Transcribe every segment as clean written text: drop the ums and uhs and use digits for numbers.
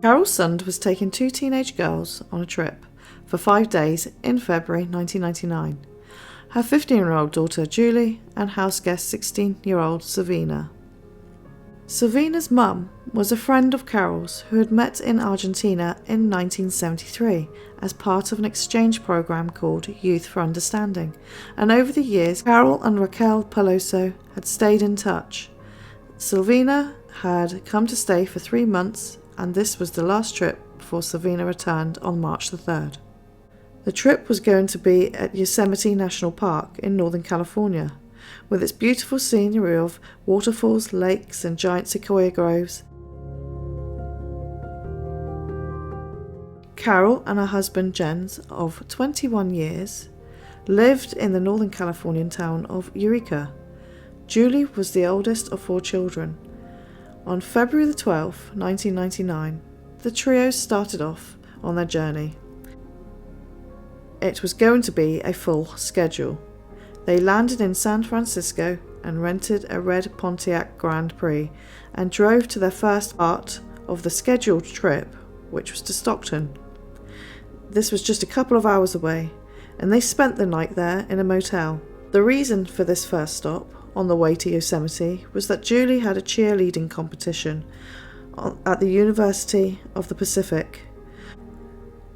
Carole's son was taking two teenage girls on a trip for 5 days in February 1999. Her 15-year-old daughter Julie and house guest 16-year-old Silvina. Silvina's mum was a friend of Carole's who had met in Argentina in 1973 as part of an exchange program called Youth for Understanding, and over the years Carole and Raquel Peloso had stayed in touch. Silvina had come to stay for 3 months, and this was the last trip before Silvina returned on March the 3rd. The trip was going to be at Yosemite National Park in Northern California, with its beautiful scenery of waterfalls, lakes, and giant sequoia groves. Carole and her husband Jens, of 21 years, lived in the Northern Californian town of Eureka. Julie was the oldest of 4 children. On February the 12th, 1999, the trio started off on their journey. It was going to be a full schedule. They landed in San Francisco and rented a red Pontiac Grand Prix and drove to their first part of the scheduled trip, which was to Stockton. This was just a couple of hours away, and they spent the night there in a motel. The reason for this first stop on the way to Yosemite was that Julie had a cheerleading competition at the University of the Pacific.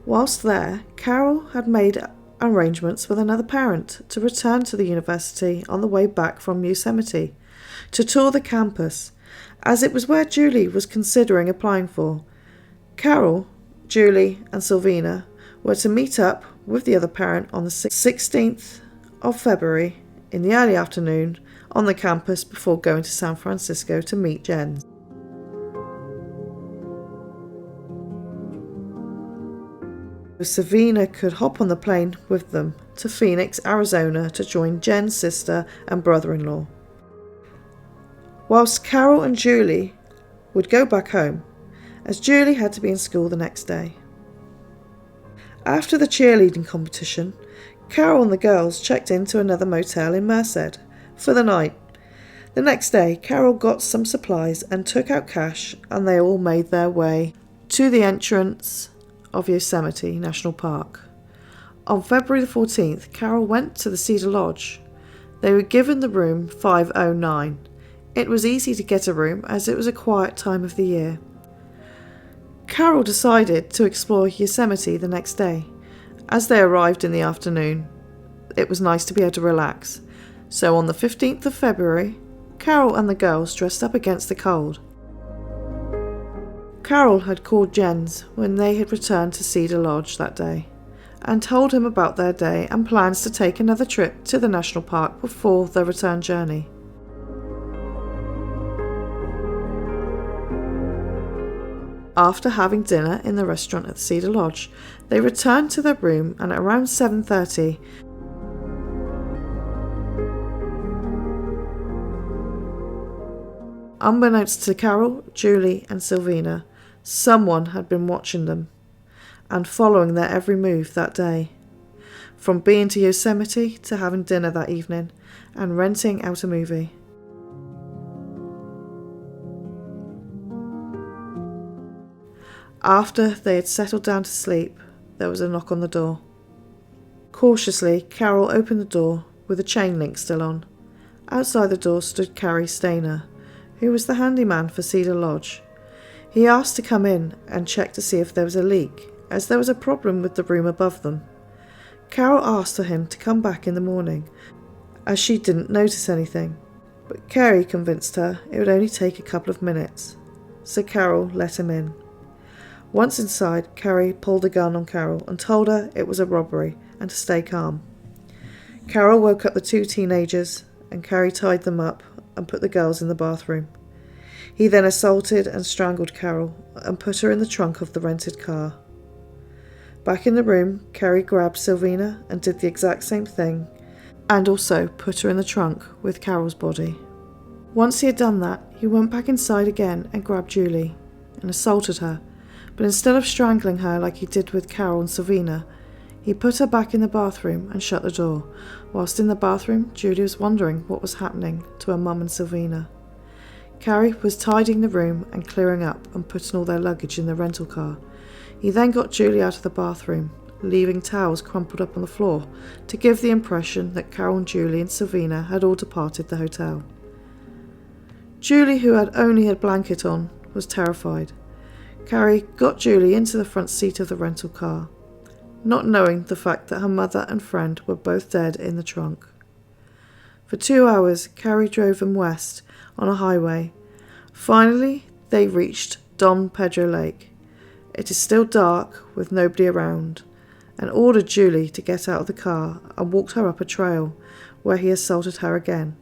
Whilst there, Carole had made arrangements with another parent to return to the university on the way back from Yosemite to tour the campus, as it was where Julie was considering applying for. Carole, Julie and Silvina were to meet up with the other parent on the 16th of February in the early afternoon on the campus before going to San Francisco to meet Jens. Silvina could hop on the plane with them to Phoenix, Arizona to join Jen's sister and brother-in-law, whilst Carole and Julie would go back home, as Julie had to be in school the next day. After the cheerleading competition, Carole and the girls checked into another motel in Merced for the night. The next day, Carole got some supplies and took out cash, and they all made their way to the entrance of Yosemite National Park. On February the 14th, Carole went to the Cedar Lodge. They were given the room 509. It was easy to get a room as it was a quiet time of the year. Carole decided to explore Yosemite the next day. As they arrived in the afternoon, it was nice to be able to relax. So on the 15th of February, Carole and the girls dressed up against the cold. Carole had called Jens when they had returned to Cedar Lodge that day and told him about their day and plans to take another trip to the national park before their return journey. After having dinner in the restaurant at the Cedar Lodge, they returned to their room, and at around 7:30, unbeknownst to Carole, Julie and Silvina, someone had been watching them and following their every move that day, from being to Yosemite to having dinner that evening and renting out a movie. After they had settled down to sleep, there was a knock on the door. Cautiously, Carole opened the door with the chain link still on. Outside the door stood Cary Stayner, who was the handyman for Cedar Lodge. He asked to come in and check to see if there was a leak, as there was a problem with the room above them. Carole asked for him to come back in the morning, as she didn't notice anything, but Cary convinced her it would only take a couple of minutes, so Carole let him in. Once inside, Cary pulled a gun on Carole and told her it was a robbery and to stay calm. Carole woke up the 2 teenagers, and Cary tied them up and put the girls in the bathroom. He then assaulted and strangled Carole and put her in the trunk of the rented car. Back in the room, Cary grabbed Silvina and did the exact same thing, and also put her in the trunk with Carole's body. Once he had done that, he went back inside again and grabbed Julie and assaulted her, but instead of strangling her like he did with Carole and Silvina, he put her back in the bathroom and shut the door. Whilst in the bathroom, Julie was wondering what was happening to her mum and Silvina. Cary was tidying the room and clearing up and putting all their luggage in the rental car. He then got Julie out of the bathroom, leaving towels crumpled up on the floor to give the impression that Carole and Julie and Silvina had all departed the hotel. Julie, who had only a blanket on, was terrified. Cary got Julie into the front seat of the rental car, not knowing the fact that her mother and friend were both dead in the trunk. For 2 hours, Cary drove them west on a highway. Finally, they reached Don Pedro Lake. It is still dark with nobody around, and ordered Julie to get out of the car and walked her up a trail where he assaulted her again.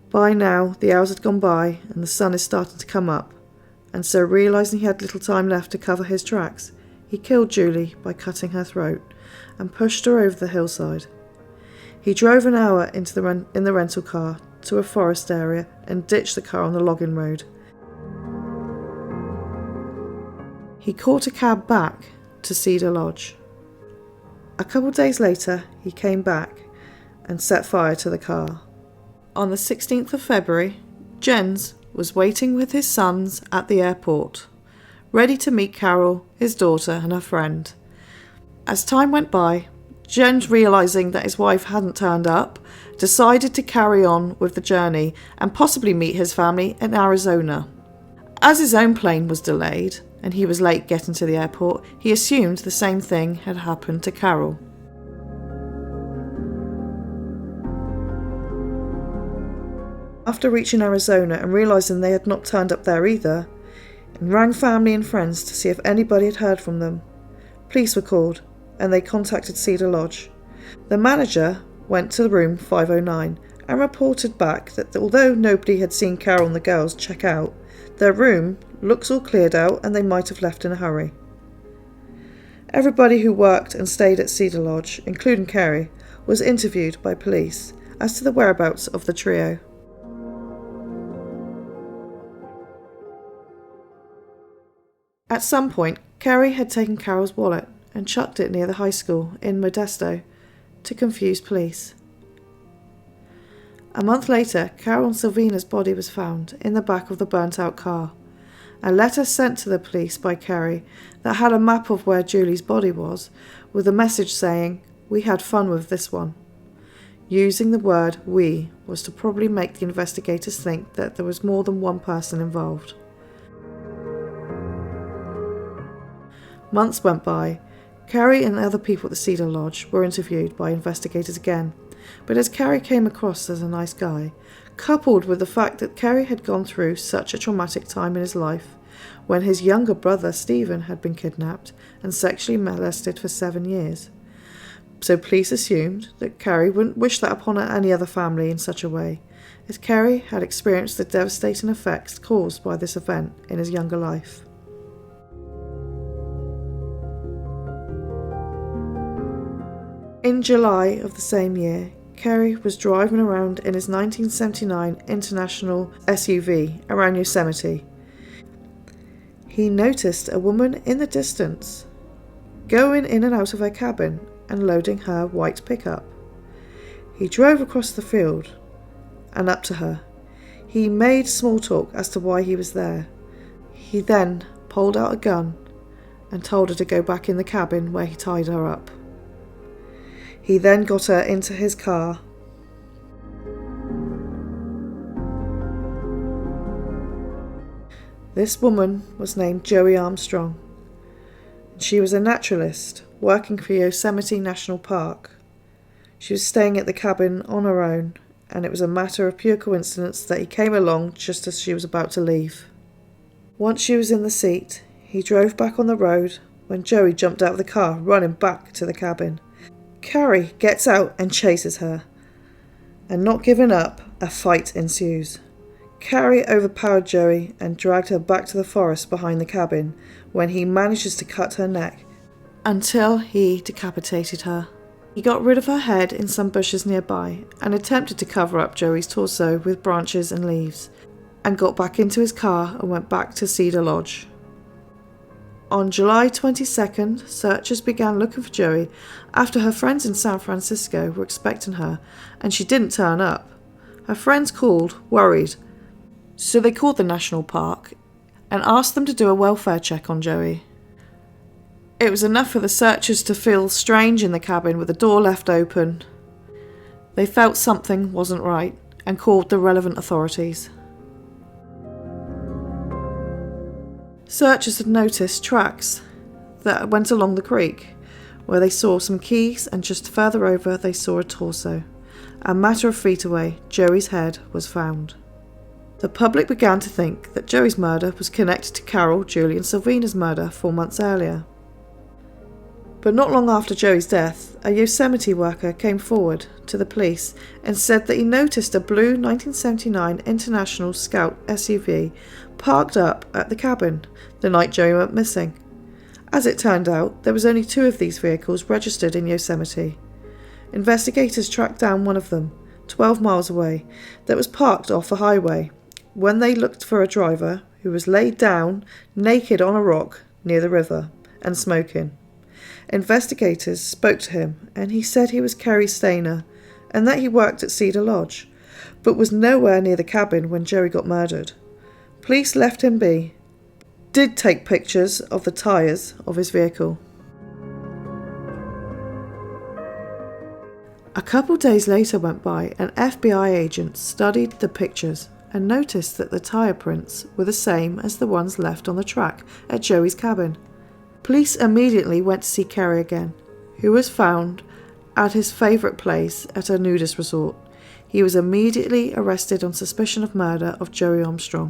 By now, the hours had gone by and the sun is starting to come up, and so realising he had little time left to cover his tracks, he killed Julie by cutting her throat and pushed her over the hillside. He drove an hour in the rental car to a forest area and ditched the car on the logging road. He caught a cab back to Cedar Lodge. A couple of days later, he came back and set fire to the car. On the 16th of February, Jens was waiting with his sons at the airport, ready to meet Carole, his daughter, and her friend. As time went by, Jens, realising that his wife hadn't turned up, decided to carry on with the journey and possibly meet his family in Arizona. As his own plane was delayed and he was late getting to the airport, he assumed the same thing had happened to Carole. After reaching Arizona and realising they had not turned up there either, and rang family and friends to see if anybody had heard from them, police were called and they contacted Cedar Lodge. The manager went to room 509 and reported back that although nobody had seen Carole and the girls check out, their room looks all cleared out and they might have left in a hurry. Everybody who worked and stayed at Cedar Lodge, including Cary, was interviewed by police as to the whereabouts of the trio. At some point, Cary had taken Carole's wallet and chucked it near the high school in Modesto to confuse police. A month later, Carole and Silvina's body was found in the back of the burnt-out car. A letter sent to the police by Cary that had a map of where Julie's body was, with a message saying, "We had fun with this one." Using the word "we" was to probably make the investigators think that there was more than one person involved. Months went by. Cary and other people at the Cedar Lodge were interviewed by investigators again, but as Cary came across as a nice guy, coupled with the fact that Cary had gone through such a traumatic time in his life, when his younger brother Stephen had been kidnapped and sexually molested for 7 years. So police assumed that Cary wouldn't wish that upon any other family in such a way, as Cary had experienced the devastating effects caused by this event in his younger life. In July of the same year, Cary was driving around in his 1979 International SUV around Yosemite. He noticed a woman in the distance, going in and out of her cabin and loading her white pickup. He drove across the field and up to her. He made small talk as to why he was there. He then pulled out a gun and told her to go back in the cabin where he tied her up. He then got her into his car. This woman was named Joey Armstrong. She was a naturalist working for Yosemite National Park. She was staying at the cabin on her own, and it was a matter of pure coincidence that he came along just as she was about to leave. Once she was in the seat, he drove back on the road when Joey jumped out of the car, running back to the cabin. Cary gets out and chases her, and not giving up, a fight ensues. Cary overpowered Joey and dragged her back to the forest behind the cabin, when he manages to cut her neck until he decapitated her. He got rid of her head in some bushes nearby and attempted to cover up Joey's torso with branches and leaves, and got back into his car and went back to Cedar Lodge. On July 22nd, searchers began looking for Joey after her friends in San Francisco were expecting her and she didn't turn up. Her friends called, worried, So they called the national park and asked them to do a welfare check on Joey. It was enough for the searchers to feel strange in the cabin with the door left open. They felt something wasn't right and called the relevant authorities. Searchers had noticed tracks that went along the creek, where they saw some keys, and just further over they saw a torso. A matter of feet away, Joey's head was found. The public began to think that Joey's murder was connected to Carole, Julie and Silvina's murder 4 months earlier. But not long after Joey's death, a Yosemite worker came forward to the police and said that he noticed a blue 1979 International Scout SUV parked up at the cabin the night Joey went missing. As it turned out, there was only 2 of these vehicles registered in Yosemite. Investigators tracked down one of them, 12 miles away, that was parked off the highway, when they looked for a driver who was laid down naked on a rock near the river and smoking. Investigators spoke to him and he said he was Cary Stayner and that he worked at Cedar Lodge, but was nowhere near the cabin when Joey got murdered. Police left him be, did take pictures of the tyres of his vehicle. A couple days later went by and FBI agents studied the pictures and noticed that the tyre prints were the same as the ones left on the track at Joey's cabin. Police immediately went to see Cary again, who was found at his favourite place at a nudist resort. He was immediately arrested on suspicion of murder of Joey Armstrong.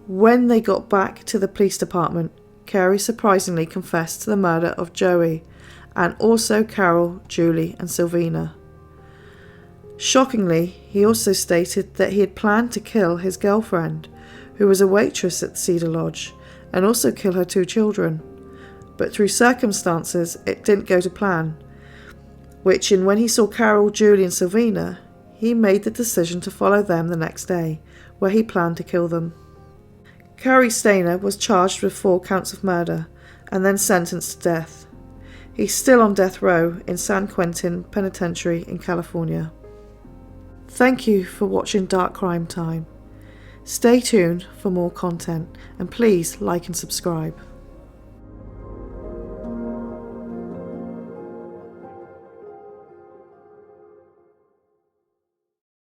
When they got back to the police department, Cary surprisingly confessed to the murder of Joey and also Carole, Julie and Silvina. Shockingly, he also stated that he had planned to kill his girlfriend, who was a waitress at Cedar Lodge, and also kill her 2 children. But through circumstances, it didn't go to plan, when he saw Carole, Julie and Silvina, he made the decision to follow them the next day, where he planned to kill them. Cary Stayner was charged with 4 counts of murder and then sentenced to death. He's still on death row in San Quentin Penitentiary in California. Thank you for watching Dark Crime Time. Stay tuned for more content and please like and subscribe.